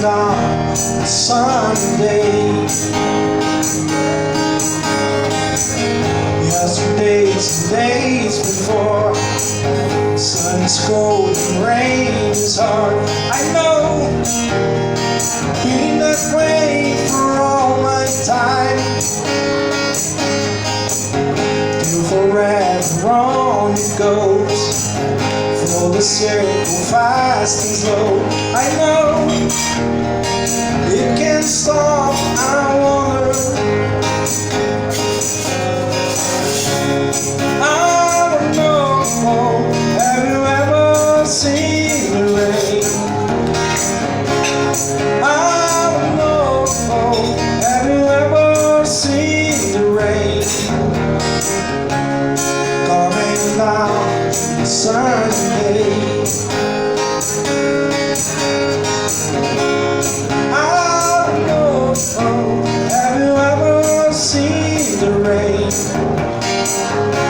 coming on Sunday. Yesterdays and days before, sun is cold and rain is hard. I know, been that way for all my time. Till forever on it goes, full the circle fast and slow. I know, it can't stop, I wonder. I don't know, have you ever seen the rain? I don't know, have you ever seen the rain? Coming down Sunday.